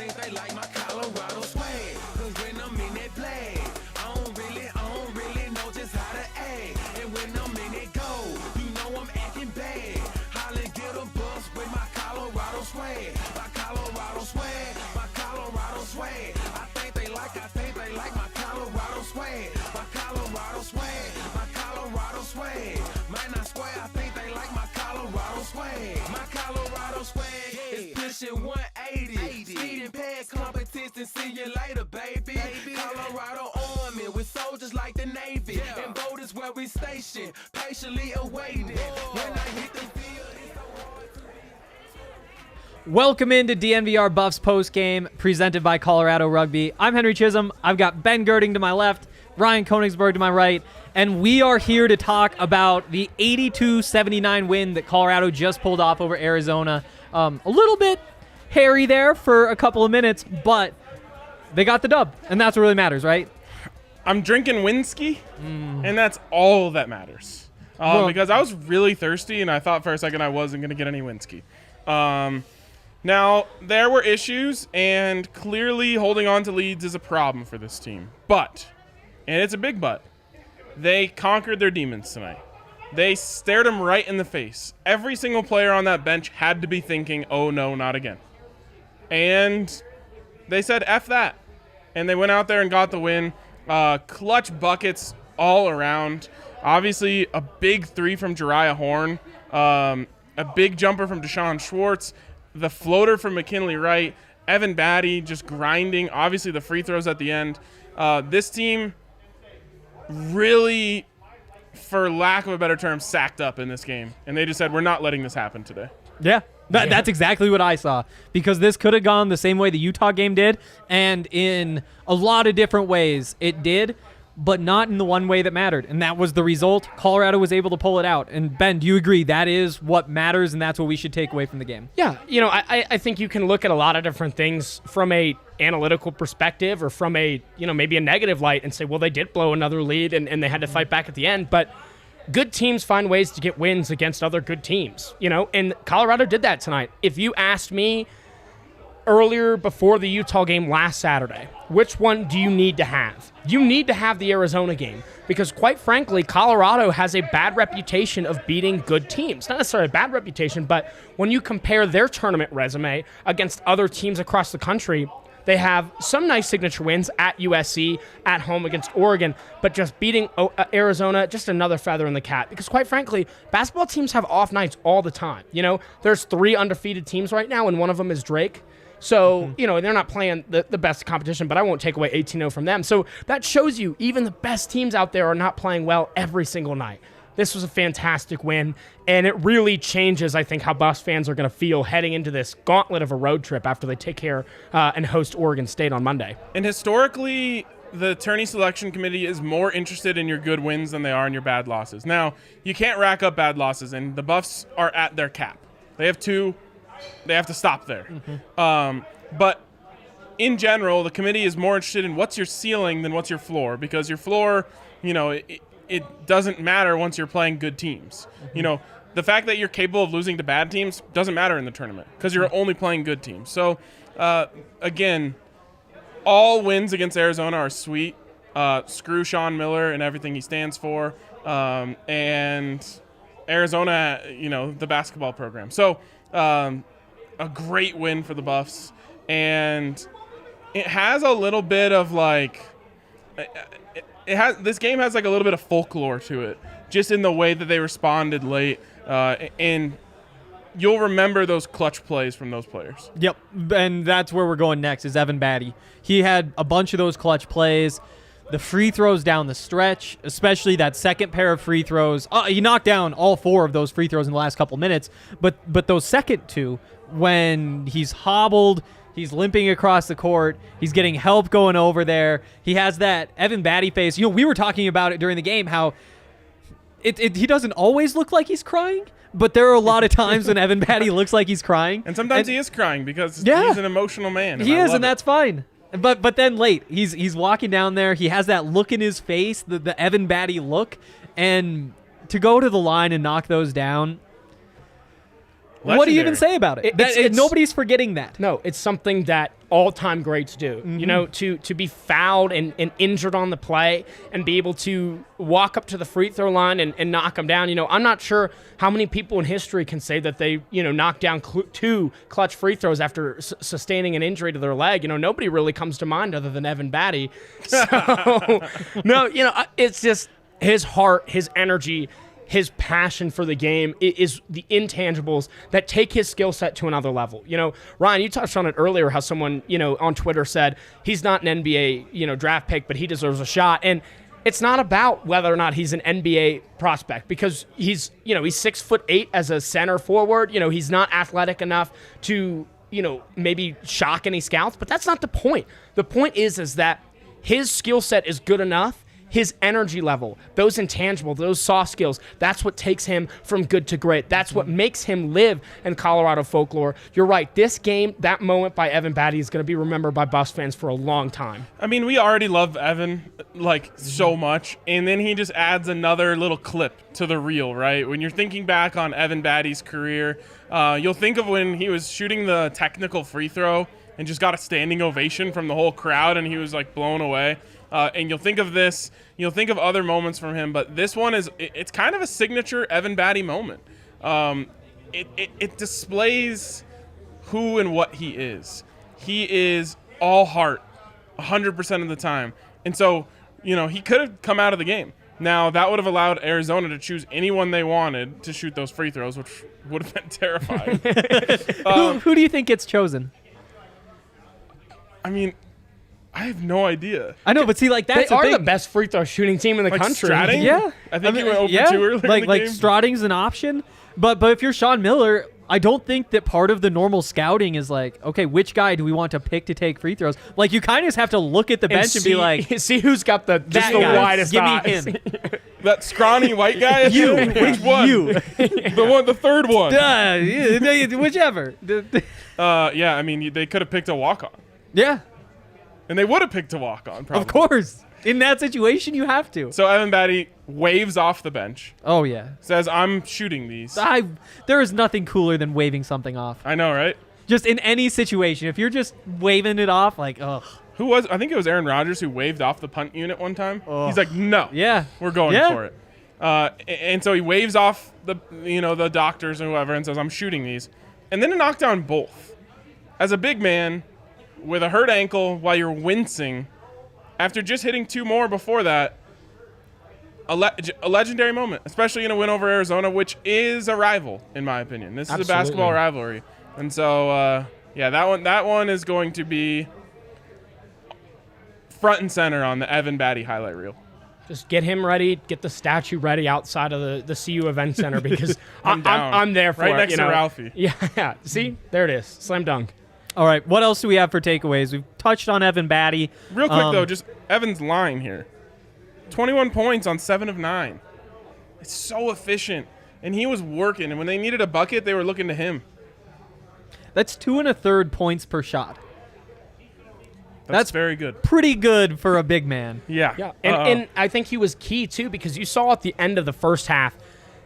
think they like my Colorado swag, cause when I'm in that flag, I don't really know just how to act. And when I'm in that goal, you know I'm acting bad. Holla, get a bus with my Colorado swag, my Colorado swag, my Colorado swag. I think they like my Colorado swag, my Colorado swag, my Colorado swag. Might not swear, I think they like my Colorado swag. My Colorado swag is pushing 180. Speed and pad competition, see you later, baby. Colorado Army with soldiers like the Navy. And boat is where we station, patiently awaiting. When I hit the field, it's so hard to... Welcome into DNVR Buffs Postgame, presented by Colorado Rugby. I'm Henry Chisholm. I've got Ben Gerding to my left, Ryan Koenigsberg to my right, and we are here to talk about the 82-79 win that Colorado just pulled off over Arizona. A little bit hairy there for a couple of minutes, but they got the dub, and that's what really matters, right? I'm drinking Winsky, and that's all that matters. Because I was really thirsty, and I thought for a second I wasn't going to get any Winsky. Now, there were issues, and clearly holding on to leads is a problem for this team. But, and it's a big but, they conquered their demons tonight. They stared them right in the face. Every single player on that bench had to be thinking, oh no, not again. And they said, F that. And they went out there and got the win. Clutch buckets all around. Obviously, a big three from Jariah Horn. A big jumper from Deshaun Schwartz. The floater from McKinley Wright. Evan Battey just grinding. Obviously, the free throws at the end. This team really, for lack of a better term, sacked up in this game. And they just said, we're not letting this happen today. Yeah. That's exactly what I saw, because this could have gone the same way the Utah game did, and in a lot of different ways it did, but not in the one way that mattered, and that was the result. Colorado was able to pull it out. And Ben, do you agree that is what matters, and that's what we should take away from the game? Yeah, I think you can look at a lot of different things from a analytical perspective or from a, maybe a negative light and say, well, they did blow another lead and they had to fight back at the end, but good teams find ways to get wins against other good teams, and Colorado did that tonight. If you asked me earlier before the Utah game last Saturday, which one do you need to have? You need to have the Arizona game, because quite frankly, Colorado has a bad reputation of beating good teams. Not necessarily a bad reputation, but when you compare their tournament resume against other teams across the country, they have some nice signature wins at USC, at home against Oregon, but just beating Arizona, just another feather in the cap. Because quite frankly, basketball teams have off nights all the time. There's 3 undefeated teams right now, and one of them is Drake. So, they're not playing the best competition, but I won't take away 18-0 from them. So that shows you even the best teams out there are not playing well every single night. This was a fantastic win, and it really changes, I think, how Buffs fans are going to feel heading into this gauntlet of a road trip after they take care and host Oregon State on Monday. And historically, the tourney selection committee is more interested in your good wins than they are in your bad losses. Now, you can't rack up bad losses, and the Buffs are at their cap. They have 2. They have to stop there. But in general, the committee is more interested in what's your ceiling than what's your floor, because your floor, it doesn't matter once you're playing good teams. The fact that you're capable of losing to bad teams doesn't matter in the tournament because you're only playing good teams. So, again, all wins against Arizona are sweet. Screw Sean Miller and everything he stands for. And Arizona, the basketball program. So, a great win for the Buffs. And it has a little bit of this game has like a little bit of folklore to it, just in the way that they responded late. And you'll remember those clutch plays from those players. Yep, and that's where we're going next is Evan Battey. He had a bunch of those clutch plays. The free throws down the stretch, especially that second pair of free throws. He knocked down all 4 of those free throws in the last couple minutes, but those second 2, when he's hobbled, he's limping across the court, he's getting help going over there. He has that Evan Battey face. We were talking about it during the game, how he doesn't always look like he's crying, but there are a lot of times when Evan Battey looks like he's crying. And sometimes he is crying because he's an emotional man. He is, and that's fine. But then late, he's walking down there. He has that look in his face, the Evan Battey look, and to go to the line and knock those down. What do you even say about it? Nobody's forgetting that. No, it's something that all-time greats do. Mm-hmm. You know, to be fouled and injured on the play and be able to walk up to the free throw line and knock them down. You know, I'm not sure how many people in history can say that they, knocked down 2 clutch free throws after sustaining an injury to their leg. You know, nobody really comes to mind other than Evan Battey. So, no, it's just his heart, his energy, his passion for the game is the intangibles that take his skill set to another level. Ryan, you touched on it earlier, how someone, on Twitter said he's not an NBA, draft pick, but he deserves a shot. And it's not about whether or not he's an NBA prospect, because he's 6'8" as a center forward. He's not athletic enough to, maybe shock any scouts, but that's not the point. The point is that his skill set is good enough. His energy level, those intangibles, those soft skills, that's what takes him from good to great. That's what makes him live in Colorado folklore. You're right. This game, that moment by Evan Battey is going to be remembered by Buffs fans for a long time. I mean, we already love Evan, so much, and then he just adds another little clip to the reel, right? When you're thinking back on Evan Battey's career, you'll think of when he was shooting the technical free throw and just got a standing ovation from the whole crowd, and he was, blown away. And you'll think of this, you'll think of other moments from him, but this one it's kind of a signature Evan Battey moment. It displays who and what he is. He is all heart 100% of the time. And so, he could have come out of the game. Now, that would have allowed Arizona to choose anyone they wanted to shoot those free throws, which would have been terrifying. Who do you think gets chosen? I mean, I have no idea. I know, but see, that's they are the best free throw shooting team in the country. Stratting? Yeah, I think he went over 2 earlier in the game. Stratting's an option, but if you're Sean Miller, I don't think that part of the normal scouting is okay, which guy do we want to pick to take free throws? You kind of just have to look at the bench and be like, see who's got the widest eyes. Give me him. That scrawny white guy? You. Which one? You. The third one. Whichever. Yeah, I mean, they could have picked a walk-on. Yeah. And they would have picked a walk-on, probably. Of course. In that situation, you have to. So Evan Battey waves off the bench. Oh, yeah. Says, I'm shooting these. There is nothing cooler than waving something off. I know, right? Just in any situation. If you're just waving it off, ugh. Who was? I think it was Aaron Rodgers who waved off the punt unit one time. Ugh. He's like, no. Yeah. We're going for it. And so he waves off the doctors or whoever and says, I'm shooting these. And then to knock down both. As a big man with a hurt ankle while you're wincing, after just hitting 2 more before that, a legendary moment, especially in a win over Arizona, which is a rival, in my opinion. This is a basketball rivalry. And so, that one is going to be front and center on the Evan Battey highlight reel. Just get him ready, get the statue ready outside of the CU Event Center, because I'm there for right it. Next to Ralphie. Yeah. See? There it is. Slam dunk. All right, what else do we have for takeaways? We've touched on Evan Battey. Real quick, though, just Evan's line here. 21 points on 7 of 9. It's so efficient. And he was working. And when they needed a bucket, they were looking to him. That's 2 1/3 points per shot. That's very good. Pretty good for a big man. Yeah. And I think he was key, too, because you saw at the end of the first half,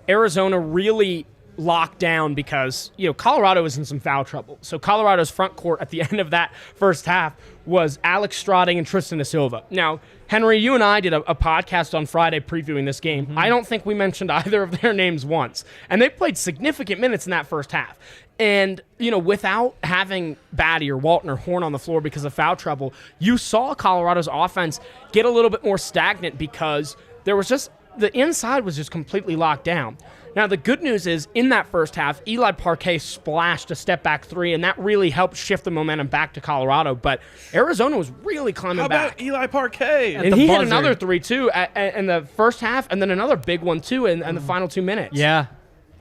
Arizona really locked down because, Colorado was in some foul trouble. So Colorado's front court at the end of that first half was Alex Stratting and Tristan da Silva. Now, Henry, you and I did a podcast on Friday previewing this game. Mm-hmm. I don't think we mentioned either of their names once. And they played significant minutes in that first half. And, without having Battey or Walton or Horn on the floor because of foul trouble, you saw Colorado's offense get a little bit more stagnant because there was just the inside was just completely locked down. Now, the good news is, in that first half, Eli Parquet splashed a step-back 3, and that really helped shift the momentum back to Colorado. But Arizona was really climbing back. How about Eli Parquet? And he hit another 3, too, in the first half, and then another big one, too, in the final 2 minutes. Yeah.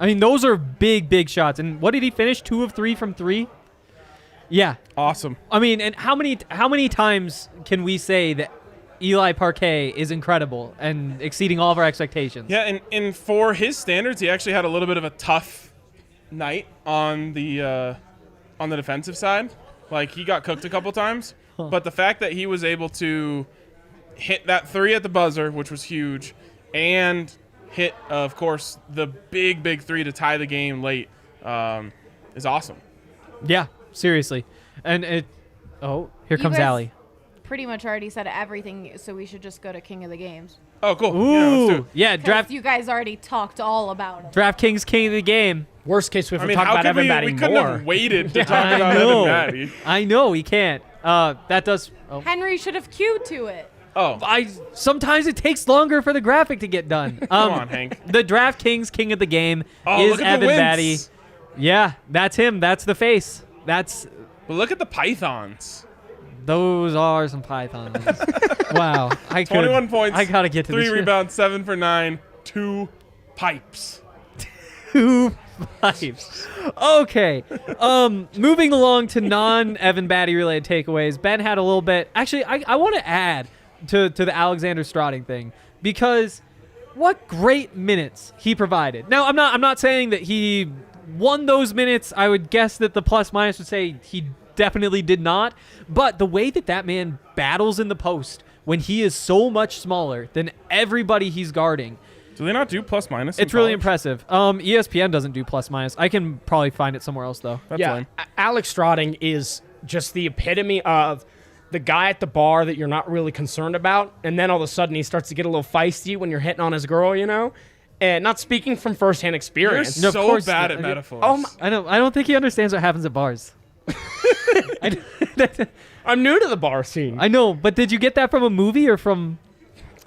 I mean, those are big, big shots. And what did he finish? 2 of 3 from 3? Yeah. Awesome. I mean, and how many times can we say that Eli Parquet is incredible and exceeding all of our expectations? Yeah, and for his standards, he actually had a little bit of a tough night on the defensive side. He got cooked a couple times. But the fact that he was able to hit that 3 at the buzzer, which was huge, and hit, of course, the big three to tie the game late is awesome. Yeah, seriously. And here comes guys Allie. Pretty much already said everything, so we should just go to King of the Games. Oh, cool. Yeah, let's do Ooh, it. yeah, Draft. You guys already talked all about it. DraftKings King of the Game. Worst case, we have I to mean, talk how about could Evan Battey we couldn't more. have waited to talk I about know. Evan Battey. I know, he can't. That does... Oh. Henry should have queued to it. Oh, Sometimes it takes longer for the graphic to get done. come on, Hank. The DraftKings King of the Game is Look at Evan the Battey. wins. Yeah, that's him. That's the face. But look at the Pythons. Those are some pythons. Wow. 21 points. I gotta get to 3 this. rebounds, 7 for 9, 2 pipes. 2 pipes. Okay. Moving along to non-Evan Battey related takeaways. Ben had a little bit. Actually, I want to add to the Alexander Strauding thing, because what great minutes he provided. Now, I'm not saying that he won those minutes. I would guess that the plus minus would say he definitely did not. But the way that man battles in the post when he is so much smaller than everybody he's guarding. Do they not do plus minus? It's really impressive. ESPN doesn't do plus minus. I can probably find it somewhere else, though. That's Yeah, lame. Alex Strauding is just the epitome of the guy at the bar that you're not really concerned about, and then all of a sudden he starts to get a little feisty when you're hitting on his girl, you know? And not speaking from firsthand You're experience. No, of so course bad not. at metaphors. Oh my- I don't think he understands what happens at bars. I'm new to the bar scene. I know, but did you get that from a movie or from...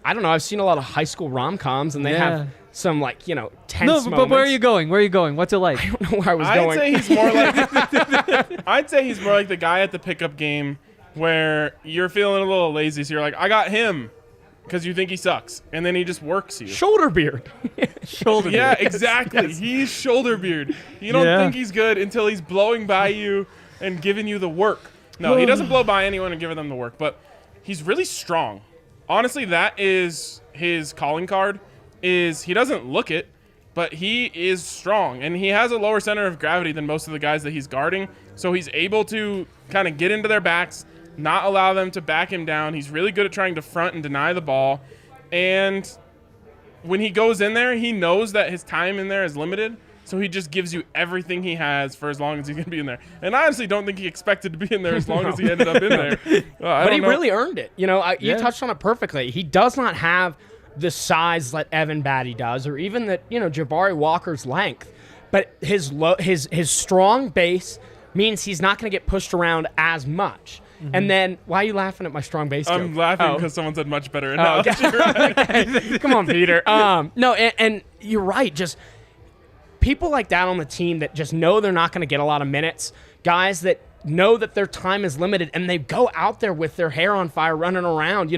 I don't know. I've seen a lot of high school rom-coms, and they Yeah. have some, like, tense No, moments. but where are you going? Where are you going? What's it like? I don't know where I was I'd going. say he's more like I'd say he's more like the guy at the pickup game where you're feeling a little lazy, so you're like, I got him, because you think he sucks, and then he just works you. Shoulder beard. Shoulder. Yeah, beard. exactly. He's shoulder beard. You don't Yeah. think he's good until he's blowing by you and giving you the work. No, he doesn't blow by anyone and give them the work, but he's really strong. Honestly, that is his calling card. Is he doesn't look it, but he is strong, and he has a lower center of gravity than most of the guys that he's guarding, so he's able to kind of get into their backs, not allow them to back him down. He's really good at trying to front and deny the ball, and when he goes in there, he knows that his time in there is limited, so he just gives you everything he has for as long as he's going to be in there. And I honestly don't think he expected to be in there as long as he ended up in there. But he really earned it. You Yeah. touched on it perfectly. He does not have the size that Evan Battey does, or even that, Jabari Walker's length. But his strong base means he's not going to get pushed around as much. Mm-hmm. And then, why are you laughing at my strong base joke? I'm laughing Oh. because someone said much better. Oh, okay. Come on, Peter. No, and you're right. Just people like that on the team that just know they're not going to get a lot of minutes, guys that know that their time is limited, and they go out there with their hair on fire running around,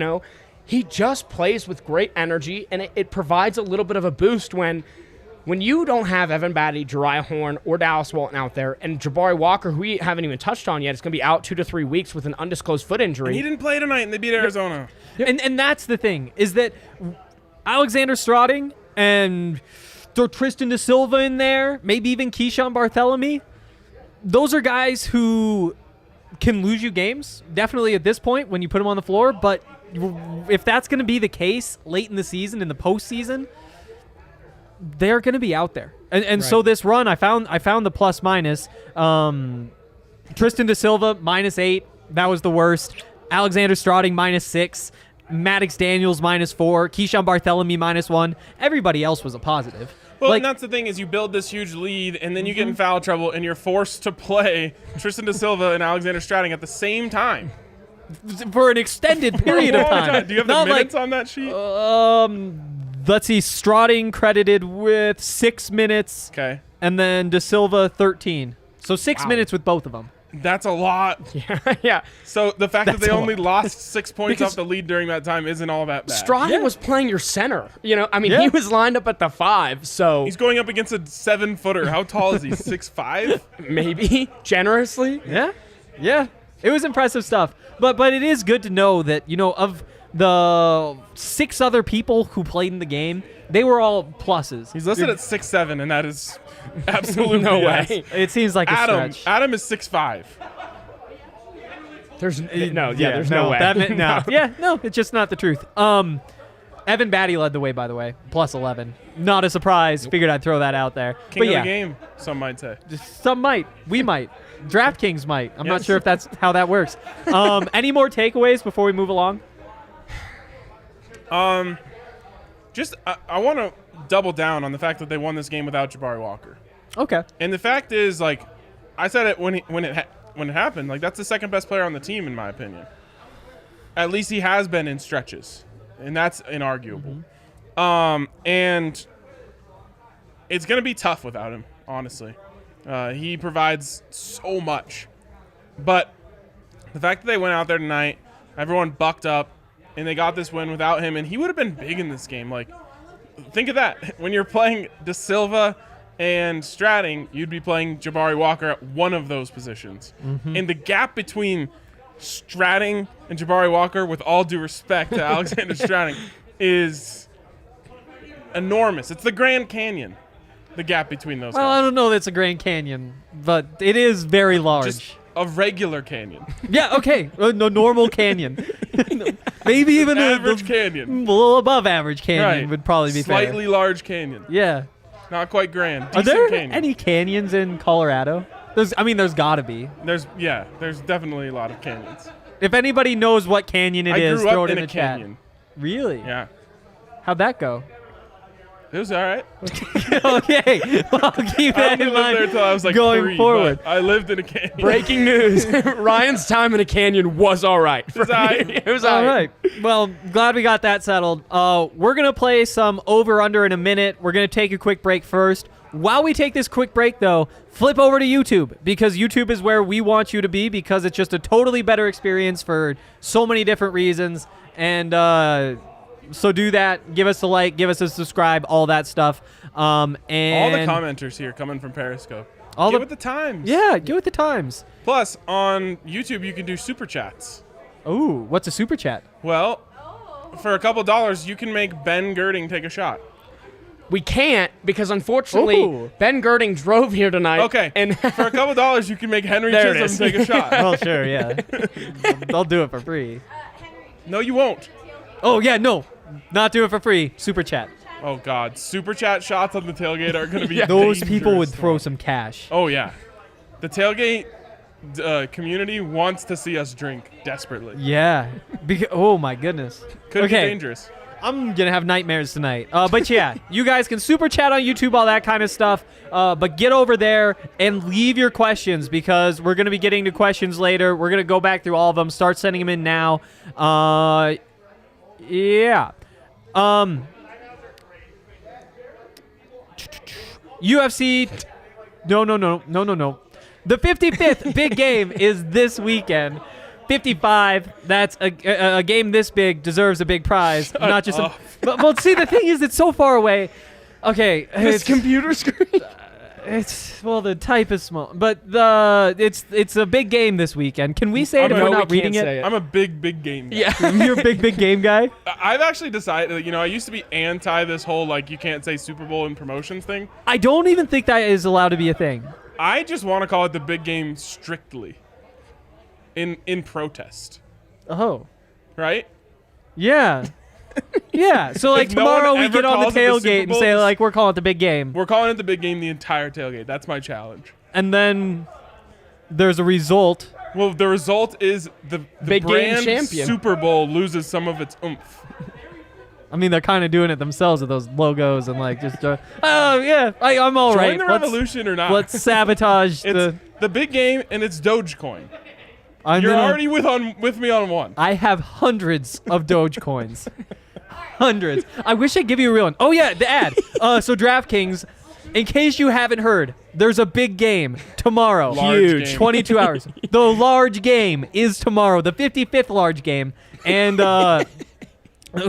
He just plays with great energy, and it provides a little bit of a boost when you don't have Evan Battey, Jariah Horn, or Dallas Walton out there, and Jabari Walker, who we haven't even touched on yet, is going to be out 2 to 3 weeks with an undisclosed foot injury. He didn't play tonight, and they beat Arizona. And that's the thing, is that Alexander Strauding and throw Tristan Da Silva in there, maybe even Keyshawn Barthélemy, those are guys who can lose you games, definitely at this point when you put them on the floor, but if that's going to be the case late in the season, in the postseason, they're going to be out there. And so this run, I found the plus minus. Tristan Da Silva, -8. That was the worst. Alexander Strauding, -6. Maddox Daniels, -4. Keyshawn Barthélemy, -1. Everybody else was a positive. Well, and that's the thing, is you build this huge lead, and then you get in foul trouble, and you're forced to play Tristan Da Silva and Alexander Strauding at the same time. For an extended period of time. Do you have the Not minutes on that sheet? Let's see. Strauding credited with 6 minutes. Okay. And then Da Silva 13. So 6 minutes with both of them. That's a lot. Yeah. So the fact that That's they a only lot. lost 6 points Because off the lead during that time isn't all that bad. Strauding was playing your center. Yeah. He was lined up at the 5, so He's going up against a 7-footer. How tall is he? 6'5"? maybe generously. Yeah. Yeah. It was impressive stuff. But it is good to know that, of the 6 other people who played in the game, they were all pluses. He's listed at 6'7", and that is absolutely No yes. way. It seems like a stretch. Adam is 6'5". There's no way. no. No, it's just not the truth. And Evan Battey led the way, by the way, plus 11. Not a surprise. Figured I'd throw that out there. King of the game, some might say. Some might. We might. DraftKings might. I'm not sure if that's how that works. Any more takeaways before we move along? I want to double down on the fact that they won this game without Jabari Walker. Okay. And the fact is, like, I said it when it happened. Like, that's the second best player on the team, in my opinion. At least he has been in stretches, and that's inarguable. And it's gonna be tough without him, honestly. He provides so much, but the fact that they went out there tonight, everyone bucked up, and they got this win without him, and he would have been big in this game. Like, think of that. When you're playing De Silva and Stratting, you'd be playing Jabari Walker at one of those positions. And the gap between Stratting and Jabari Walker, with all due respect to Alexander Stratting, is enormous. It's the Grand Canyon, the gap between those Well, guys. I don't know that it's a Grand Canyon, but it is very large. Just a regular canyon. Yeah, okay. No normal canyon. Maybe even Average canyon. a little above average canyon Right. would probably be Slightly fair. large canyon. Yeah. Not quite grand. Are Decent there canyon. any canyons in Colorado? There's got to be. There's definitely a lot of canyons. If anybody knows what canyon it I is, grew throw up it in in the a chat. canyon. Really? Yeah. How'd that go? It was all right. Okay. Well, I'll keep I that only in lived there mind until I was like going 3, forward. but I lived in a canyon. Breaking news. Ryan's time in a canyon was all right. It was all right. It was All right. Well, glad we got that settled. We're going to play some over-under in a minute. We're going to take a quick break first. While we take this quick break, though, flip over to YouTube, because YouTube is where we want you to be, because it's just a totally better experience for so many different reasons. And so do that. Give us a like. Give us a subscribe. All that stuff. And All the commenters here coming from Periscope. Get with the times. Yeah, get with the times. Plus, on YouTube, you can do super chats. Ooh, what's a super chat? Well, for a couple dollars, you can make Ben Gerding take a shot. We can't, because unfortunately, Ooh. Ben Gerding drove here tonight. Okay. And For a couple dollars, you can make Henry There it Chisholm is. take a shot. Well, sure, yeah. I'll do it for free. No, you won't. Oh, yeah, no. Not do it for free. Super chat. Oh, God. Super chat shots on the tailgate are going to be Those people would dangerous. throw some cash. Oh, yeah. The tailgate community wants to see us drink desperately. Yeah. Oh, my goodness. Could be Okay. dangerous. I'm going to have nightmares tonight. But yeah, you guys can super chat on YouTube, all that kind of stuff. But get over there and leave your questions, because we're going to be getting to questions later. We're going to go back through all of them. Start sending them in now. Yeah. UFC. No. The 55th big game is this weekend. 55. That's a game this big deserves a big prize. Not just a. But see, the thing is, it's so far away. Okay, this computer screen. the type is small, but it's a big game this weekend. Can we say it if No, we're we not can't reading say it? it. I'm a big game guy. Yeah. You're a big game guy. I've actually decided, I used to be anti this whole, like, you can't say Super Bowl in promotions thing. I don't even think that is allowed to be a thing. I just want to call it the big game strictly in protest, Oh, right? yeah. Yeah, so like If no one tomorrow we ever get on the calls it the Super tailgate and Bowl, say this- like we're calling it the big game. We're calling it the big game the entire tailgate. That's my challenge. And then there's a result. Well, the result is the Big game brand champion. Super Bowl loses some of its oomph. I mean, they're kind of doing it themselves with those logos and like just oh yeah, I'm all Join right. the Let's- revolution or not. Let's sabotage it's the big game, and it's Dogecoin. I'm You're gonna- already with me on one. I have hundreds of Dogecoins. Hundreds. I wish I'd give you a real one. Oh yeah, the ad. So DraftKings, in case you haven't heard, there's a big game tomorrow. Large Huge. game. 22 hours. The large game is tomorrow. The 55th large game. And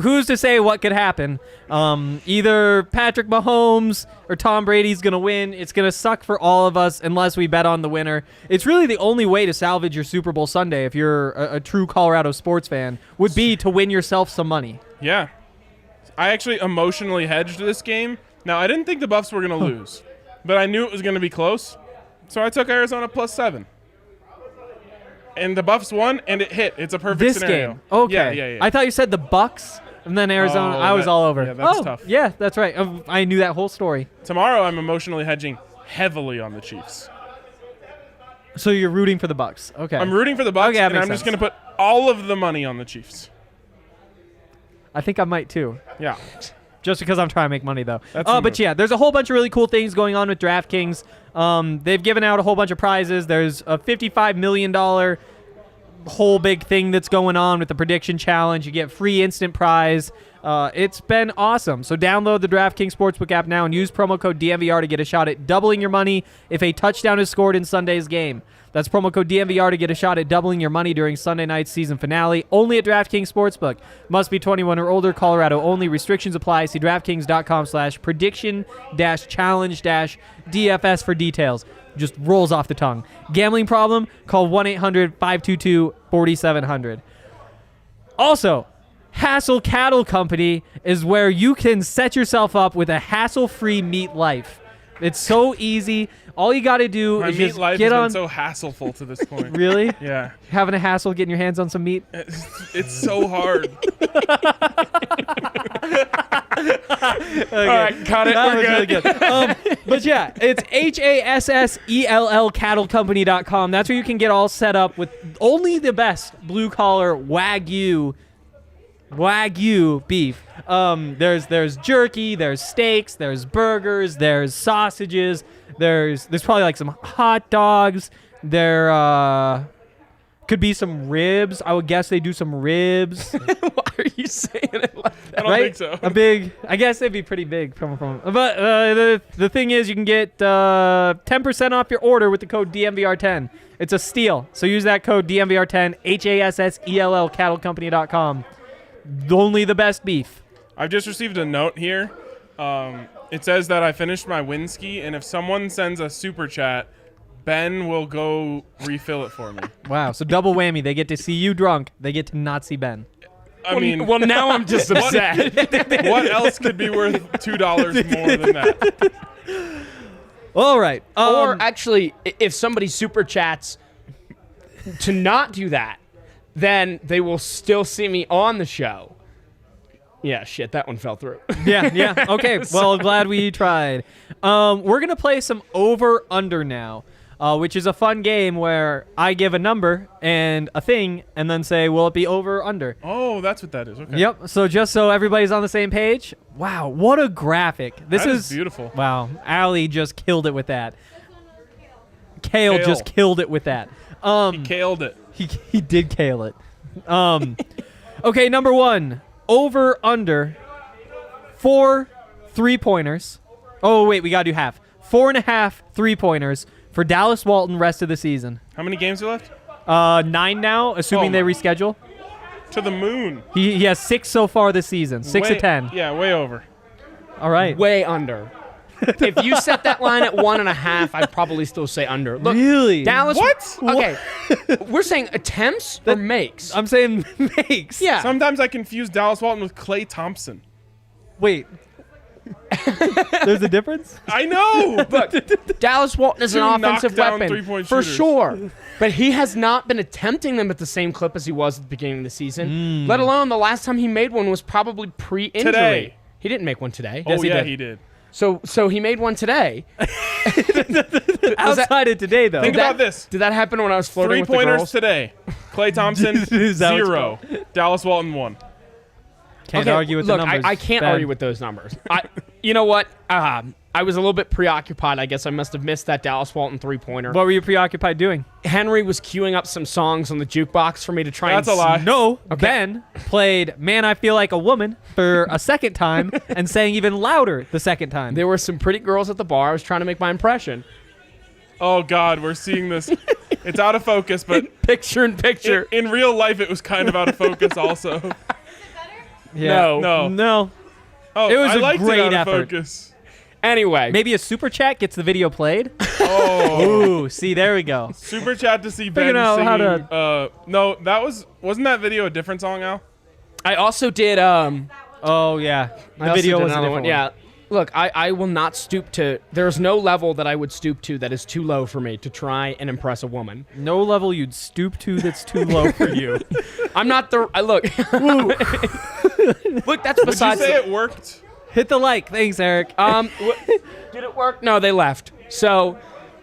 who's to say what could happen? Either Patrick Mahomes or Tom Brady's going to win. It's going to suck for all of us unless we bet on the winner. It's really the only way to salvage your Super Bowl Sunday, if you're a true Colorado sports fan, would be to win yourself some money. Yeah. I actually emotionally hedged this game. Now, I didn't think the Buffs were going to lose, but I knew it was going to be close. So I took Arizona +7. And the Buffs won, and it hit. It's a perfect This scenario. game. Okay. Yeah. I thought you said the Bucks And then Arizona, Oh, I was all over. yeah, that's oh, tough. yeah, that's right. I knew that whole story. Tomorrow, I'm emotionally hedging heavily on the Chiefs. So you're rooting for the Bucks. Okay. I'm rooting for the Bucks, Okay, that and makes I'm just sense. going to put all of the money on the Chiefs. I think I might too. Yeah. Just because I'm trying to make money, though. That's the But move. yeah, there's a whole bunch of really cool things going on with DraftKings. They've given out a whole bunch of prizes. There's a $55 million whole big thing that's going on with the prediction challenge. You get free instant prize. It's been awesome. So download the DraftKings Sportsbook app now and use promo code DNVR to get a shot at doubling your money if a touchdown is scored in Sunday's game. That's promo code DNVR to get a shot at doubling your money during Sunday night's season finale. Only at DraftKings Sportsbook. Must be 21 or older. Colorado only. Restrictions apply. See DraftKings.com/prediction-challenge-DFS for details. Just rolls off the tongue. Gambling problem? Call 1-800-522-4700. Also, Hassle Cattle Company is where you can set yourself up with a hassle-free meat life. It's so easy. All you got to do My is meat just life get has on. been so hassleful to this point. Really? Yeah. Having a hassle getting your hands on some meat? It's so hard. All right, cut it. That We're was really good. good. But yeah, it's HASSELL cattleccompany.com. That's where you can get all set up with only the best blue-collar Wagyu beef. There's jerky, there's steaks, there's burgers, there's sausages, there's probably like some hot dogs. There could be some ribs. I would guess they do some ribs. Why are you saying it like that? I don't Right? think so. I guess they'd be pretty big from. But the thing is, you can get 10% off your order with the code DNVR10. It's a steal. So use that code DNVR10, HASSELL cattleccompany.com. Only the best beef. I've just received a note here. It says that I finished my Winski, and if someone sends a super chat, Ben will go refill it for me. Wow. So double whammy. They get to see you drunk. They get to not see Ben. I mean, well, now I'm just upset. what else could be worth $2 more than that? All right. Or actually, if somebody super chats to not do that, then they will still see me on the show. Yeah, shit, that one fell through. yeah. Okay. Well, glad we tried. We're gonna play some over under now, which is a fun game where I give a number and a thing, and then say, will it be over or under? Oh, that's what that is. Okay. Yep. So just so everybody's on the same page. Wow, what a graphic! This That is beautiful. Wow, Allie just killed it with that. Kale just killed it with that. He killed it. He did kale it. Okay, number one. Over, under, 4 3-pointers. Oh, wait, we got to do half. 4.5 3-pointers for Dallas Walton rest of the season. How many games are left? 9 now, assuming they my- reschedule. To the moon. He has 6 so far this season. 6 Way- of 10. Yeah, way over. All right. Way under. If you set that line at 1.5, I'd probably still say under. Look, Really? Dallas. What? Okay, we're saying attempts or makes. I'm saying makes. Yeah. Sometimes I confuse Dallas Walton with Klay Thompson. Wait. There's a difference? I know. Look, Dallas Walton is an Two offensive knockdown weapon three-point for shooters. sure, but he has not been attempting them at the same clip as he was at the beginning of the season. Let alone the last time he made one was probably pre-injury. Today. He didn't make one today. Yes, Oh, he yeah, did. he did. So he made one today. Outside of today, though. Think about this. Did that happen when I was flirting with the Three-pointers girls? today. Klay Thompson, Is that what's 0. Dallas Walton, 1. Can't argue with look, the numbers. I can't Ben. argue with those numbers. You know what? I was a little bit preoccupied. I guess I must have missed that Dallas Walton three-pointer. What were you preoccupied doing? Henry was queuing up some songs on the jukebox for me to try That's and a lie. No, Ben played Man, I Feel Like a Woman for a second time and sang even louder the second time. There were some pretty girls at the bar. I was trying to make my impression. Oh, God, we're seeing this. It's out of focus, but Picture in picture. in real life, it was kind of out of focus also. Yeah. No. No. Oh, It was I a liked great it out effort. of focus. Anyway, Maybe a super chat gets the video played. Oh, Ooh, see, there we go. super chat to see Ben Figuring out how singing. No, wasn't that video a different song, Al? I also did. Oh, yeah. The I also video did was a another different one. one. Yeah. Look, I will not stoop to. There's no level that I would stoop to that is too low for me to try and impress a woman. No level you'd stoop to that's too low for you. I'm not the. Look. Look, that's Did you besides. say it worked? Hit the like. Thanks, Eric. Did it work? No, they left. So,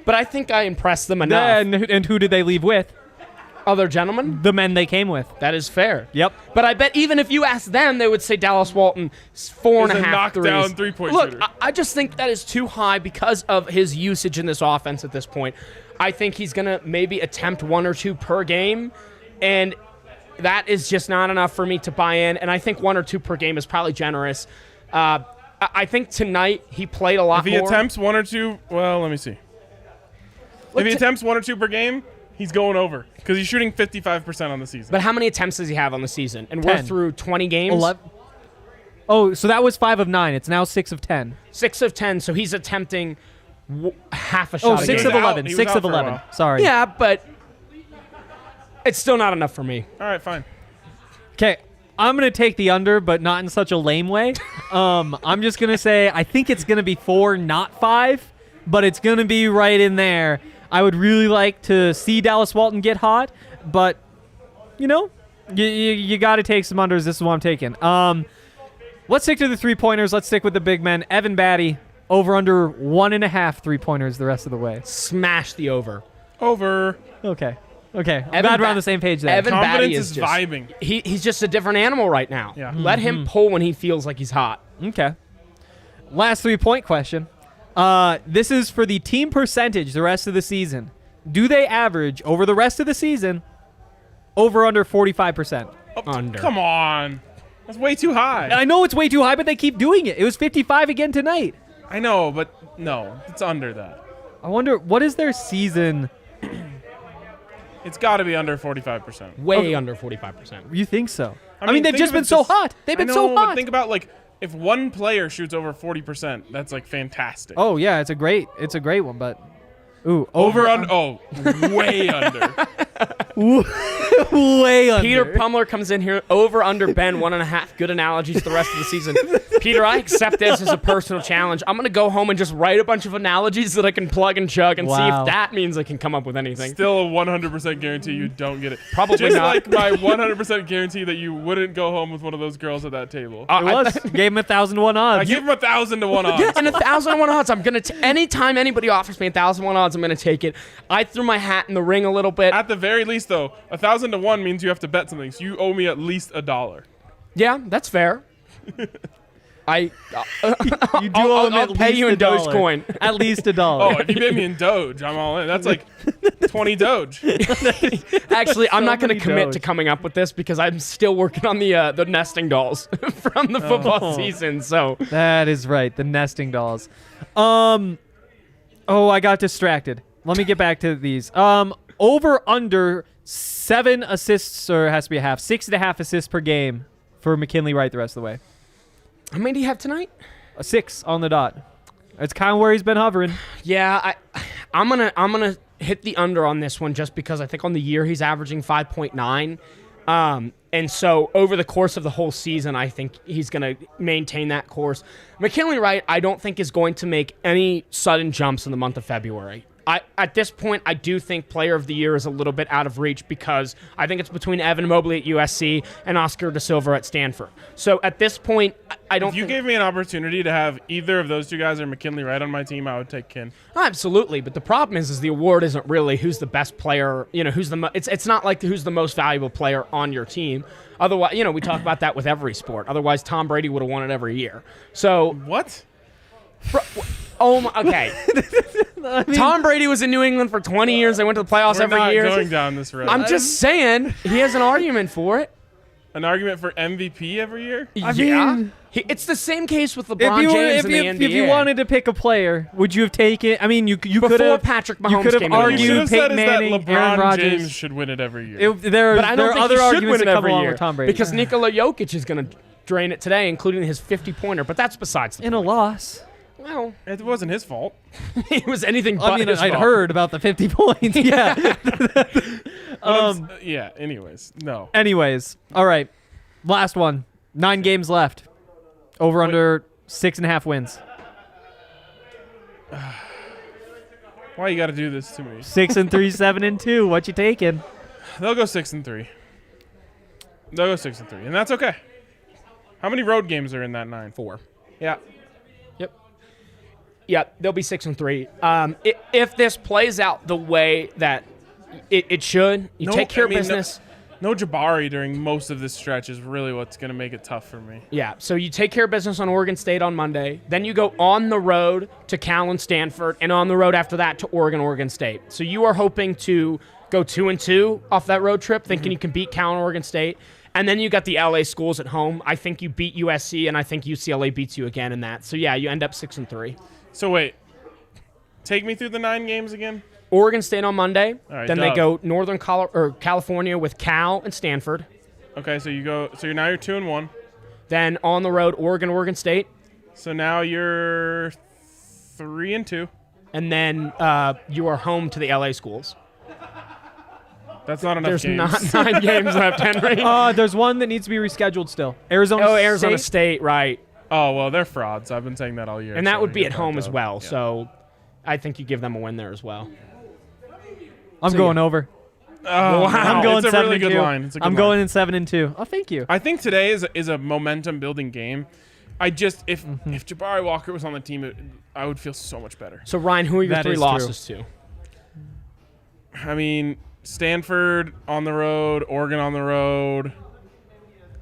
but I think I impressed them enough. and who did they leave with? Other gentlemen? The men they came with. That is fair. Yep. But I bet even if you asked them, they would say Dallas Walton 4.5 He's a knockdown threes. three-point Look, shooter. I just think that is too high because of his usage in this offense at this point. I think he's going to maybe attempt 1 or 2 per game, and that is just not enough for me to buy in. And I think 1 or 2 per game is probably generous. I think tonight he played a lot more. If he attempts 1 or 2, well, let me see. If he attempts 1 or 2 per game, he's going over because he's shooting 55% on the season. But how many attempts does he have on the season? And we're 10. through 20 games? 11. Oh, so that was 5 of 9. It's now 6 of 10. 6 of 10, so he's attempting half a shot Oh, a 6 game. of was out- 11. he was 6 out of for a 11. while. Sorry. Yeah, but it's still not enough for me. All right, fine. Okay, I'm going to take the under, but not in such a lame way. I'm just going to say I think it's going to be 4, not 5, but it's going to be right in there. I would really like to see Dallas Walton get hot, but, you know, you got to take some unders. This is what I'm taking. Let's stick to the three-pointers. Let's stick with the big men. Evan Battey, over under 1.5 three-pointers the rest of the way. Smash the over. Over. Okay. I'm Evan glad we're Ba- on the same page there. Evan Confidence Battey is just, vibing. He's just a different animal right now. Yeah. Let him pull when he feels like he's hot. Okay. Last 3-point question. This is for the team percentage the rest of the season. Do they average over the rest of the season over under 45%? Under. Come on. That's way too high. I know it's way too high, but they keep doing it. It was 55 again tonight. I know, but no, it's under that. I wonder, what is their season? It's got to be under 45%. Way under 45%. You think so? I mean, mean, they've think just of been it so just- hot. They've been I so know, hot. But think about, like, if one player shoots over 40%, that's, like, fantastic. Oh, yeah, it's a great one, but... Ooh, Over under. Oh, way under. way under. Peter Pumler comes in here, over, under, Ben, 1.5. Good analogies the rest of the season. Peter, I accept this as a personal challenge. I'm going to go home and just write a bunch of analogies that I can plug and chug and see Wow. if that means I can come up with anything. Still a 100% guarantee you don't get it. Probably just not. like my 100% guarantee that you wouldn't go home with one of those girls at that table. It was. Gave him 1,001 I odds. give him 1,000 to 1 odds. Yeah, and 1,001 odds. I'm gonna anytime anybody offers me 1,001 odds, I'm gonna take it. I threw my hat in the ring a little bit. At the very least, though, 1,000 to 1 means you have to bet something. So you owe me at least $1. Yeah, that's fair. You do I'll- owe him I'll at pay least you in $1. Dogecoin. At least $1. Oh, if you pay me in Doge, I'm all in. That's like 20 Doge. Actually, I'm not gonna many commit Doge. to coming up with this because I'm still working on the nesting dolls from the football season. So That is right. The nesting dolls. Oh, I got distracted. Let me get back to these. Over under 7 assists, or it has to be a half. 6.5 assists per game for McKinley Wright the rest of the way. how many do you have tonight? A 6 on the dot. It's kind of where he's been hovering. Yeah, I'm gonna hit the under on this one just because I think on the year he's averaging 5.9. And so over the course of the whole season, I think he's going to maintain that course. McKinley Wright, I don't think is going to make any sudden jumps in the month of February. At this point, I do think Player of the Year is a little bit out of reach because I think it's between Evan Mobley at USC and Oscar Da Silva at Stanford. So at this point, I don't If you think... gave me an opportunity to have either of those two guys or McKinley Wright on my team, I would take Ken. Absolutely, but the problem is the award isn't really who's the best player. You know, who's the it's not like who's the most valuable player on your team. Otherwise, you know, we talk about that with every sport. Otherwise, Tom Brady would have won it every year. So, What? oh my, okay. Tom Brady was in New England for 20 years. They went to the playoffs We're every not year. going down this road. I'm just saying he has an argument for it. An argument for MVP every year? I mean, It's the same case with if LeBron you, James if, in you, the NBA. if you wanted to pick a player, would you have taken? I mean, you could Before have. Patrick You Mahomes could have came in the What you should argued have said Peyton is that Manning, Aaron LeBron Rodgers. James should win it every year. There But I are don't think other he should arguments win that it come every along year with Tom Brady. because Nikola Jokic is going to drain it today, including his 50-pointer. But that's besides the in a loss. Well, It wasn't his fault. it was anything but I mean, his I'd fault. heard about the 50 points. Yeah. Yeah, anyways. No. Anyways, all right. Last one. 9 games left. Over under 6.5 wins. Why you got to do this to me? 6-3, 7-2. What you taking? They'll go 6-3. They'll go 6-3, and that's okay. How many road games are in that 9? 4. Yeah. Yep. Yeah, they'll be 6-3. If this plays out the way that it should, you take care of business. No Jabari during most of this stretch is really what's going to make it tough for me. Yeah, so you take care of business on Oregon State on Monday. Then you go on the road to Cal and Stanford, and on the road after that to Oregon State. So you are hoping to go 2-2 off that road trip, thinking you can beat Cal and Oregon State. And then you got the LA schools at home. I think you beat USC, and I think UCLA beats you again in that. So, yeah, you end up 6-3. So, wait. Take me through the 9 games again? Oregon State on Monday. All right, then they go Northern California with Cal and Stanford. Okay, so you're 2-1. Then on the road, Oregon State. So now you're 3-2. And then you are home to the LA schools. That's not enough There's games. not 9 games left, Henry. There's one that needs to be rescheduled still. Arizona State, right. Oh, well, they're frauds. I've been saying that all year. And that so would be get at home backed as up. well. Yeah. So I think you give them a win there as well. I'm going over. Oh, Wow. I'm going it's a 7-2. really good line. It's a good I'm line. going in 7-2. Oh, thank you. I think today is a momentum building game. If Jabari Walker was on the team, I would feel so much better. So, Ryan, who are your That 3 is losses to? I mean, Stanford on the road, Oregon on the road,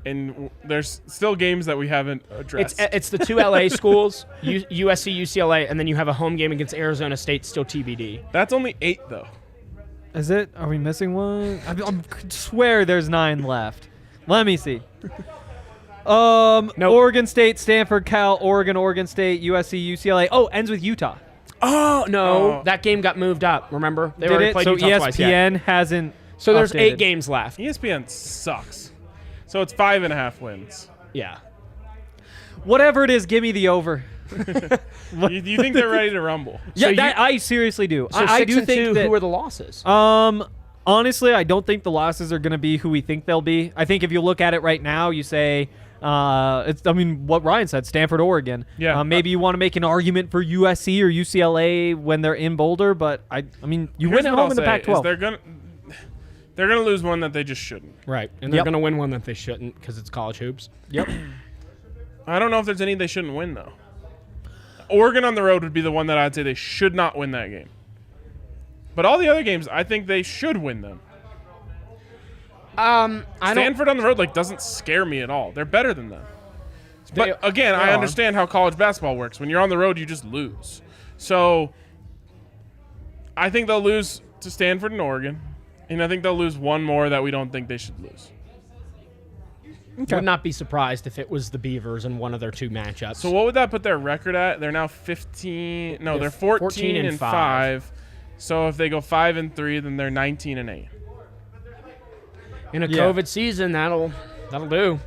and there's still games that we haven't addressed. It's the 2 LA schools, USC, UCLA, and then you have a home game against Arizona State, still TBD. That's only 8, though. Is it? Are we missing one? I swear there's 9 left. Let me see. Nope. Oregon State, Stanford, Cal, Oregon State, USC, UCLA. Oh, ends with Utah. Oh, no. Oh. That game got moved up, remember? They Did already it? played So Utah twice. Yeah. ESPN hasn't. So there's updated. 8 games left. ESPN sucks. So it's 5.5 wins. Yeah. Whatever it is, give me the over. You think they're ready to rumble? Yeah, I seriously do. So I 6 do and think 2, that. who are the losses? Honestly, I don't think the losses are going to be who we think they'll be. I think if you look at it right now, you say, what Ryan said, Stanford, Oregon. Yeah. Maybe you want to make an argument for USC or UCLA when they're in Boulder, but you Here's win at what home I'll in the say, is Pac-12. They're gonna lose one that they just shouldn't. Right. And they're Yep. going to win one that they shouldn't because it's college hoops. Yep. I don't know if there's any they shouldn't win though. Oregon on the road would be the one that I'd say they should not win that game. But all the other games, I think they should win them. Stanford on the road doesn't scare me at all. They're better than them. But again, I understand how college basketball works. When you're on the road, you just lose. So I think they'll lose to Stanford and Oregon, and I think they'll lose one more that we don't think they should lose. Would not be surprised if it was the Beavers in one of their 2 matchups. So what would that put their record at? They're now 15. No, they're 14 and 5. So if they go 5-3, then they're 19 and 8. in a Yeah. COVID season, that'll do.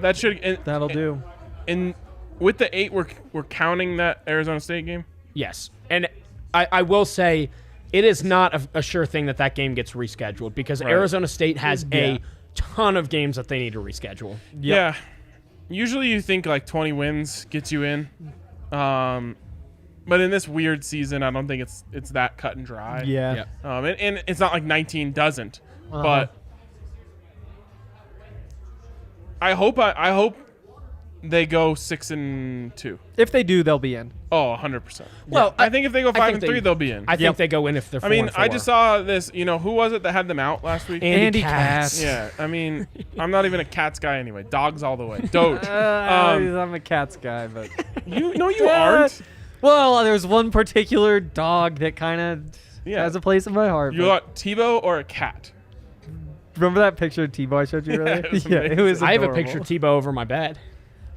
That should. That'll do. And with the 8, we're counting that Arizona State game. Yes. And I will say it is not a sure thing that game gets rescheduled because Right. Arizona State has a ton of games that they need to reschedule. Yeah. Usually you think 20 wins gets you in. But in this weird season, I don't think it's that cut and dry. Yeah. And it's not like 19 doesn't. But I hope they go 6-2. If they do, they'll be in. Oh, 100%. Well, I think if they go 5-3, they- they'll be in. I think they go in if they're 4 I mean, and 4. I just saw this. Who was it that had them out last week? Andy Katz. Katz. Yeah, I mean, I'm not even a Cats guy anyway. Dogs all the way. Doge. I'm a Cats guy, but You aren't. well, there's one particular dog that kind of Yeah. has a place in my heart. You but- got Tebow or a cat? remember that picture of Tebow I showed you earlier? it was yeah, it was. I have a adorable. picture of Tebow over my bed.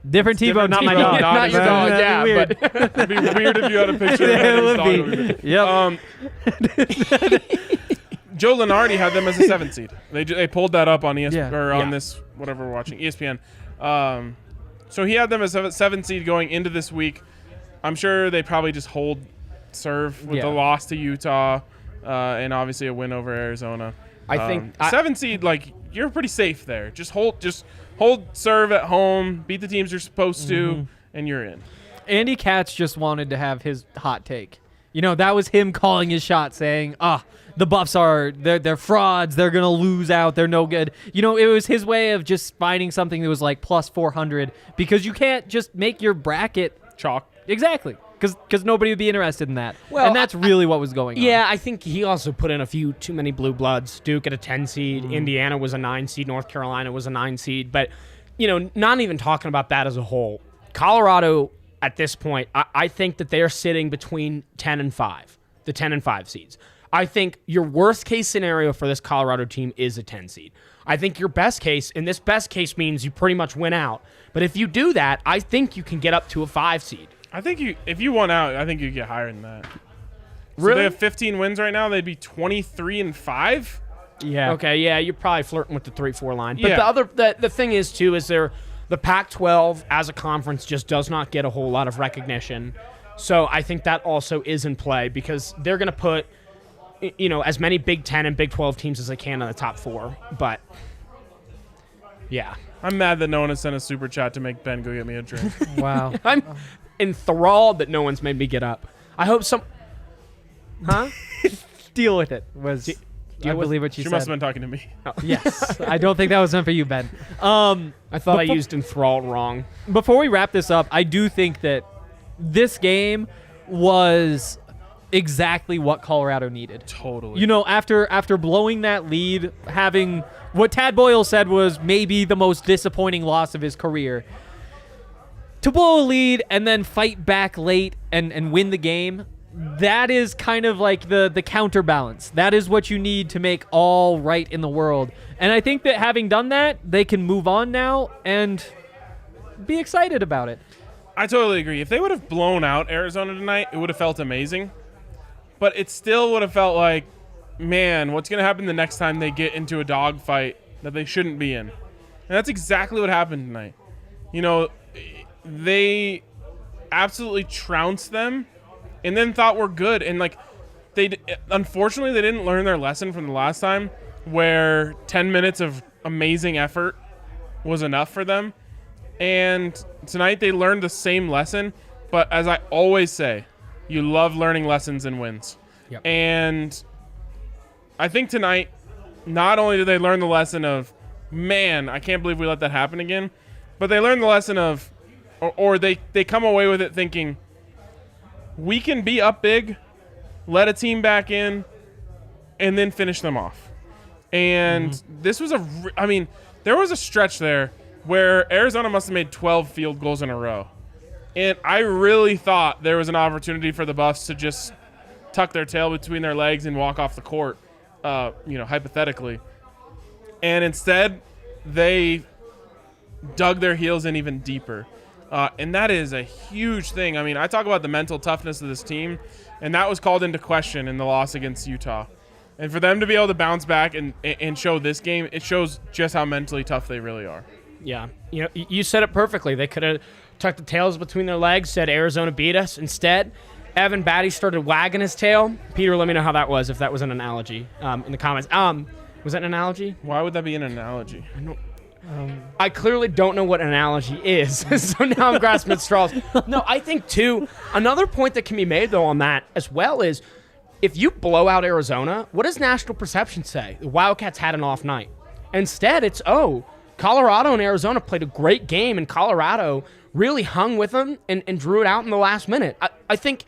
Different Tebow, different not my Tebow, dog. not your dog, yeah, Weird. It'd be weird if you had a picture of Yeah, it Henry's would dog be. over Yep. Joe Lenardi had them as a 7th seed. They pulled that up on ESPN Yeah. or on Yeah. this whatever we're watching ESPN. So he had them as a 7th seed going into this week. I'm sure they probably just serve with the loss to Utah, and obviously a win over Arizona. I think 7th seed, you're pretty safe there. Just hold serve at home, beat the teams you're supposed to, and you're in. Andy Katz just wanted to have his hot take. You know, that was him calling his shot, saying, the Buffs they're frauds. They're going to lose out. They're no good. You know, it was his way of just finding something that was like plus 400 because you can't just make your bracket Chalk. Exactly. Because nobody would be interested in that. Well, and that's really what was going on. Yeah, I think he also put in a few too many blue bloods. Duke at a 10 seed. Indiana was a 9 seed. North Carolina was a 9 seed. But, you know, not even talking about that as a whole. Colorado, at this point, I think that they're sitting between 10 and 5, the 10 and 5 seeds. I think your worst case scenario for this Colorado team is a 10 seed. I think your best case, and this best case means you pretty much win out. But if you do that, I think you can get up to a 5 seed. I think if you won out, I think you get higher than that. Really? So they have 15 wins right now. They'd be 23-5. Yeah. Okay, yeah, you're probably flirting with the 3-4 line. But Yeah. the thing is too is the Pac-12 as a conference just does not get a whole lot of recognition. So I think that also is in play because they're going to put as many Big 10 and Big 12 teams as they can in the top 4. But yeah, I'm mad that no one has sent a super chat to make Ben go get me a drink. Wow. I'm enthralled that no one's made me get up. I hope some. Huh? Deal with it. I with- believe what you She said. must have been talking to me. Yes. I don't think that was meant for you, Ben. I thought I used enthralled wrong. Before we wrap this up, I do think that this game was exactly what Colorado needed. Totally. You know, after blowing that lead, having what Tad Boyle said was maybe the most disappointing loss of his career, to blow a lead and then fight back late and win the game, that is kind of like the counterbalance. That is what you need to make all right in the world. And I think that having done that, they can move on now and be excited about it. I totally agree. If they would have blown out Arizona tonight, it would have felt amazing. But it still would have felt like, man, what's going to happen the next time they get into a dogfight that they shouldn't be in? And that's exactly what happened tonight. You know, they absolutely trounced them and then thought we're good. And, like, unfortunately, they didn't learn their lesson from the last time where 10 minutes of amazing effort was enough for them. And tonight they learned the same lesson. But as I always say, you love learning lessons and wins. Yep. And I think tonight, not only did they learn the lesson of, man, I can't believe we let that happen again, but they learned the lesson of, or they come away with it thinking, we can be up big, let a team back in, and then finish them off. And this was there was a stretch there where Arizona must have made 12 field goals in a row. And I really thought there was an opportunity for the Buffs to just tuck their tail between their legs and walk off the court, hypothetically. And instead, they dug their heels in even deeper. And that is a huge thing. I mean, I talk about the mental toughness of this team, and that was called into question in the loss against Utah. And for them to be able to bounce back and show this game, it shows just how mentally tough they really are. Yeah. You know, you said it perfectly. They could have tucked the tails between their legs, said Arizona beat us. Instead, Evan Battey started wagging his tail. Peter, let me know how that was, if that was an analogy in the comments. Was that an analogy? Why would that be an analogy? I clearly don't know what an analogy is, so now I'm grasping at straws. No, I think, too, another point that can be made, though, on that as well is if you blow out Arizona, what does national perception say? The Wildcats had an off night. Instead, it's, Colorado and Arizona played a great game, and Colorado really hung with them and drew it out in the last minute. I think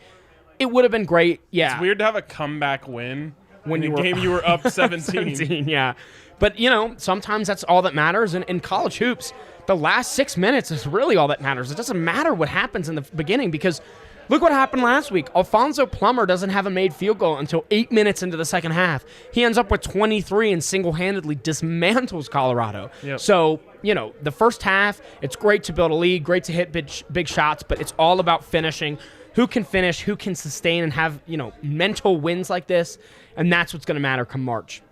it would have been great, yeah. It's weird to have a comeback win when in a game you were up 17. 17, yeah. But, sometimes that's all that matters. And in college hoops, the last 6 minutes is really all that matters. It doesn't matter what happens in the beginning because look what happened last week. Alfonso Plummer doesn't have a made field goal until 8 minutes into the second half. He ends up with 23 and single-handedly dismantles Colorado. Yep. So, the first half, it's great to build a lead, great to hit big shots, but it's all about finishing. Who can finish, who can sustain and have, mental wins like this, and that's what's going to matter come March.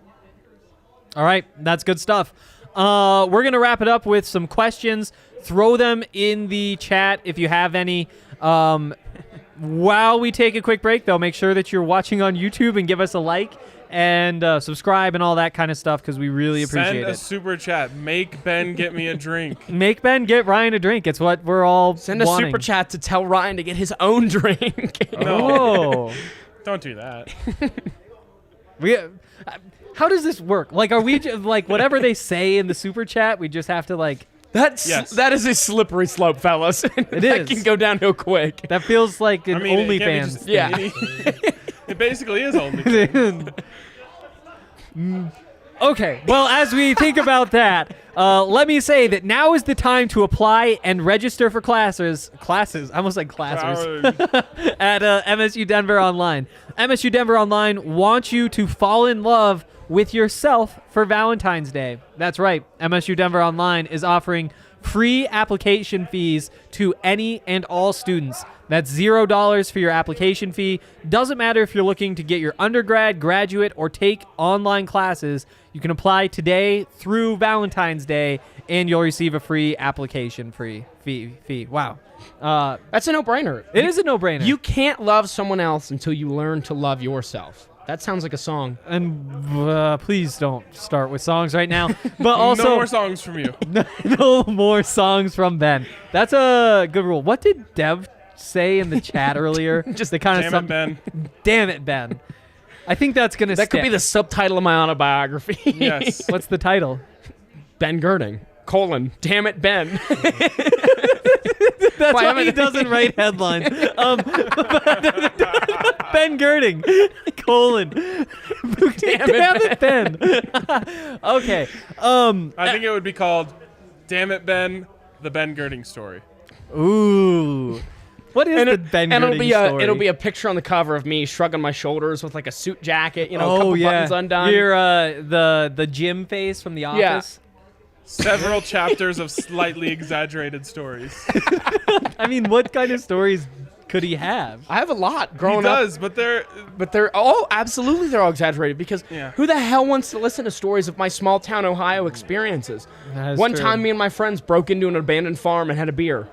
All right, that's good stuff. We're going to wrap it up with some questions. Throw them in the chat if you have any. While we take a quick break, though, make sure that you're watching on YouTube and give us a like and subscribe and all that kind of stuff because we really appreciate it. Send a super chat. Make Ben get me a drink. Make Ben get Ryan a drink. It's what we're all Send a wanting. super chat to tell Ryan to get his own drink. Oh. Don't do that. How does this work? Like, are we just, like, whatever they say in the super chat, we just have to, like... That is a slippery slope, fellas. It that is. can go downhill quick. That feels like an I mean, OnlyFans. Yeah. It basically is OnlyFans. Okay, well, as we think about that, let me say that now is the time to apply and register for classes, I almost said classes, at MSU Denver Online. MSU Denver Online wants you to fall in love with yourself for Valentine's Day. That's right, MSU Denver Online is offering free application fees to any and all students. That's $0 for your application fee. Doesn't matter if you're looking to get your undergrad, graduate, or take online classes. You can apply today through Valentine's Day, and you'll receive a free application fee. Wow. That's a no-brainer. It is a no-brainer. You can't love someone else until you learn to love yourself. That sounds like a song. And please don't start with songs right now. But also, no more songs from you. No more songs from Ben. That's a good rule. What did Dev say in the chat earlier? Just the kind of Damn it, Ben. Damn it, Ben. I think that's gonna. That could be the subtitle of my autobiography. Yes. What's the title? Ben Gerding, Damn it, Ben. That's why he doesn't write headlines. Ben Gerding, Damn it, Ben. Okay. I think it would be called Damn It, Ben, the Ben Gerding story. Ooh. What is the Ben Gerding story? It'll be a picture on the cover of me shrugging my shoulders with like a suit jacket, a couple buttons undone. You're the Jim face from The Office. Several chapters of slightly exaggerated stories. I mean, what kind of stories could he have? I have a lot growing He up. does, but they're Absolutely they're all exaggerated because who the hell wants to listen to stories of my small town Ohio experiences? One time me and my friends broke into an abandoned farm and had a beer.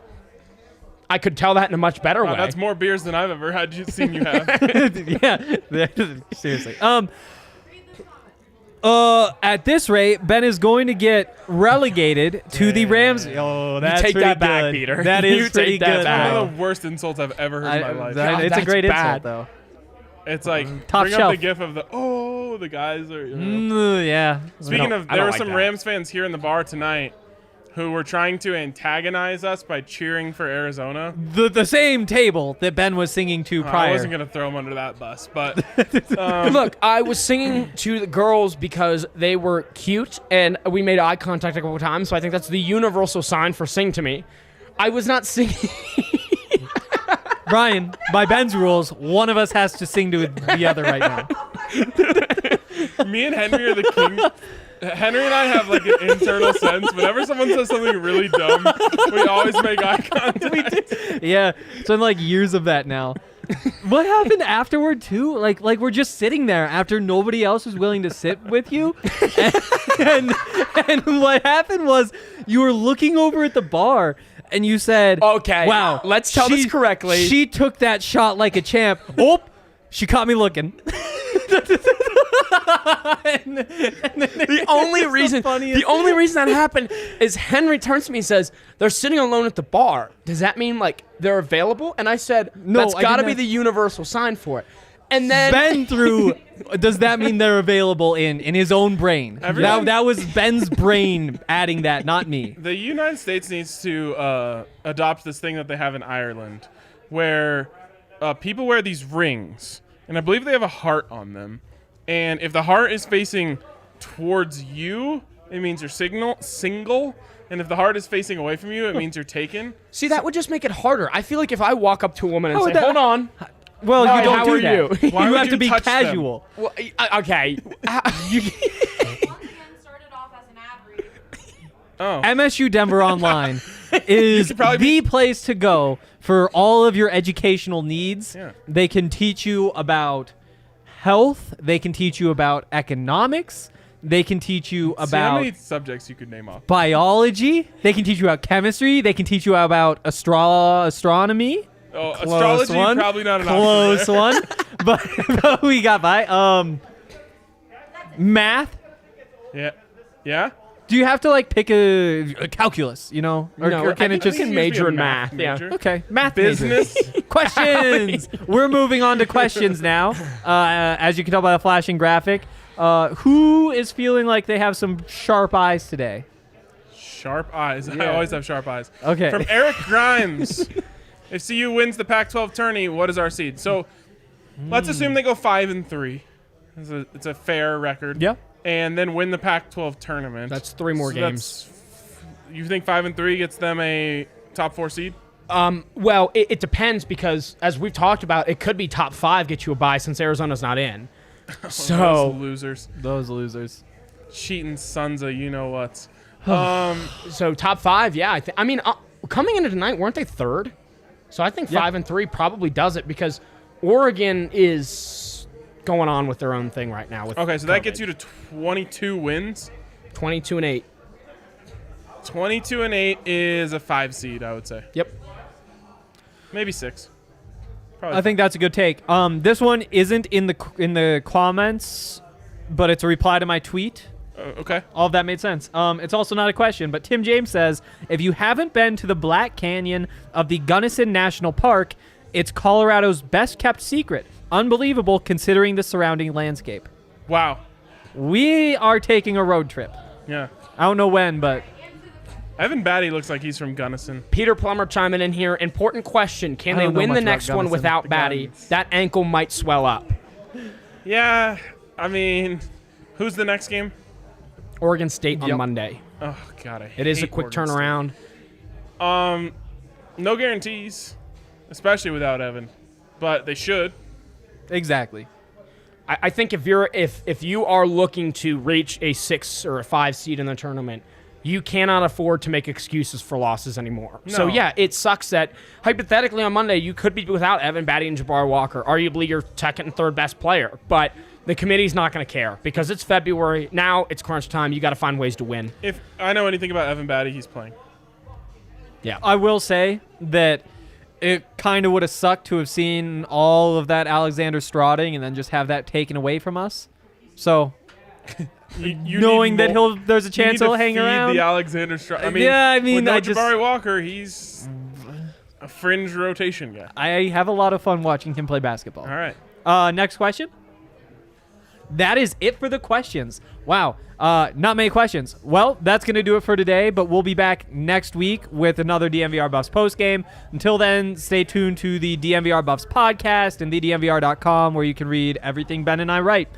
I could tell that in a much better way. That's more beers than I've ever seen you have. Yeah, seriously. At this rate, Ben is going to get relegated to the Rams. Oh, that's take pretty that back, good. Peter. That You is pretty take that good. back. One of the worst insults I've ever heard in my life. It's a that's great bad. insult, though. It's like, Top bring shelf. up the gif of the guys are. Yeah. Speaking of, I there don't were like some that. Rams fans here in the bar tonight who were trying to antagonize us by cheering for Arizona. The same table that Ben was singing to prior. I wasn't going to throw them under that bus, but Look, I was singing to the girls because they were cute, and we made eye contact a couple times, so I think that's the universal sign for sing to me. I was not singing. Ryan, by Ben's rules, one of us has to sing to the other right now. me and Henry are the king. Henry and I have like an internal sense. Whenever someone says something really dumb, we always make eye contact. Yeah, it's been like years of that now. What happened afterward too? Like we're just sitting there after nobody else was willing to sit with you, and what happened was you were looking over at the bar and you said, Okay, wow, let's tell this correctly. She took that shot like a champ. Oh, she caught me looking." The only reason that happened is Henry turns to me and says, "They're sitting alone at the bar. Does that mean like they're available?" And I said, No, "That's I got to didn't be have- the universal sign for it." And then Ben threw. Does that mean they're available in his own brain? Everyone- That was Ben's brain adding that, not me. The United States needs to adopt this thing that they have in Ireland, where people wear these rings, and I believe they have a heart on them. And if the heart is facing towards you, it means you're single. And if the heart is facing away from you, it means you're taken. see, that would just make it harder. I feel like if I walk up to a woman and How say, would that- "Hold on," Well, Hi, you don't how do are that. you? Why You would have to you be touch them? casual. well, okay. Started off as an ad read. Oh. MSU Denver Online is probably the place to go for all of your educational needs. Yeah. They can teach you about health. They can teach you about economics. They can teach you See how about many subjects you could name off. biology. They can teach you about chemistry. They can teach you about astronomy. Oh, Close astrology, one. probably not an Close option one. But we got by. Math. there. Yeah. Do you have to like pick a calculus, you know? No, or can I it think just you can major in math. Yeah. major. Okay, math Business. major. Questions. We're moving on to questions now. As you can tell by the flashing graphic, who is feeling like they have some sharp eyes today? Sharp eyes. I always have sharp eyes. Okay. From Eric Grimes. If CU wins the Pac-12 tourney, what is our seed? So let's assume they go 5-3. It's a fair record. Yeah. And then win the Pac-12 tournament. That's 3 more games. You think 5-3 gets them a top 4 seed? Well, it depends because, as we've talked about, it could be top 5 get you a bye since Arizona's not in. So Those losers. Those losers. Cheating sons of you-know-whats. So top 5, yeah. I mean, coming into tonight, weren't they 3rd? So I think 5-3 probably does it because Oregon is going on with their own thing right now. With Okay, so COVID. that gets you to 22 wins. 22-8. 22-8 is a 5 seed, I would say. Yep. Maybe 6. Probably I think that's a good take. This one isn't in the comments, but it's a reply to my tweet. okay. All of that made sense. It's also not a question, but Tim James says, if you haven't been to the Black Canyon of the Gunnison National Park, it's Colorado's best kept secret. Unbelievable considering the surrounding landscape. Wow. We are taking a road trip. Yeah. I don't know when, but Evan Battey looks like he's from Gunnison. Peter Plummer chiming in here. Important question. Can I they don't know win much the about next one Gunnison. without The Battey? Guns. That ankle might swell up. Yeah. I mean, who's the next game? Oregon State on Yep. Oh, Monday. God, I It is a hate quick Oregon State. turnaround. No guarantees, especially without Evan. But they should. exactly. I think if you are looking to reach a 6 or a 5 seed in the tournament, you cannot afford to make excuses for losses anymore. So No. yeah, it sucks that hypothetically on Monday you could be without Evan Battey and Jabbar Walker, arguably your second and third best player. But the committee's not going to care because it's February now. It's crunch time. You got to find ways to win. If I know anything about Evan Battey, he's playing. Yeah. I will say that it kind of would have sucked to have seen all of that Alexander Strauding and then just have that taken away from us. So You knowing need that there's a you chance need to he'll hang feed around. the Alexander Strauding. I mean, with no I just- Jabari Walker, he's a fringe rotation guy. I have a lot of fun watching him play basketball. All right. Next question. That is it for the questions. Wow. Not many questions. Well, that's going to do it for today, but we'll be back next week with another DNVR Buffs postgame. Until then, stay tuned to the DNVR Buffs podcast and thednvr.com where you can read everything Ben and I write.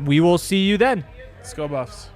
We will see you then. Let's go Buffs.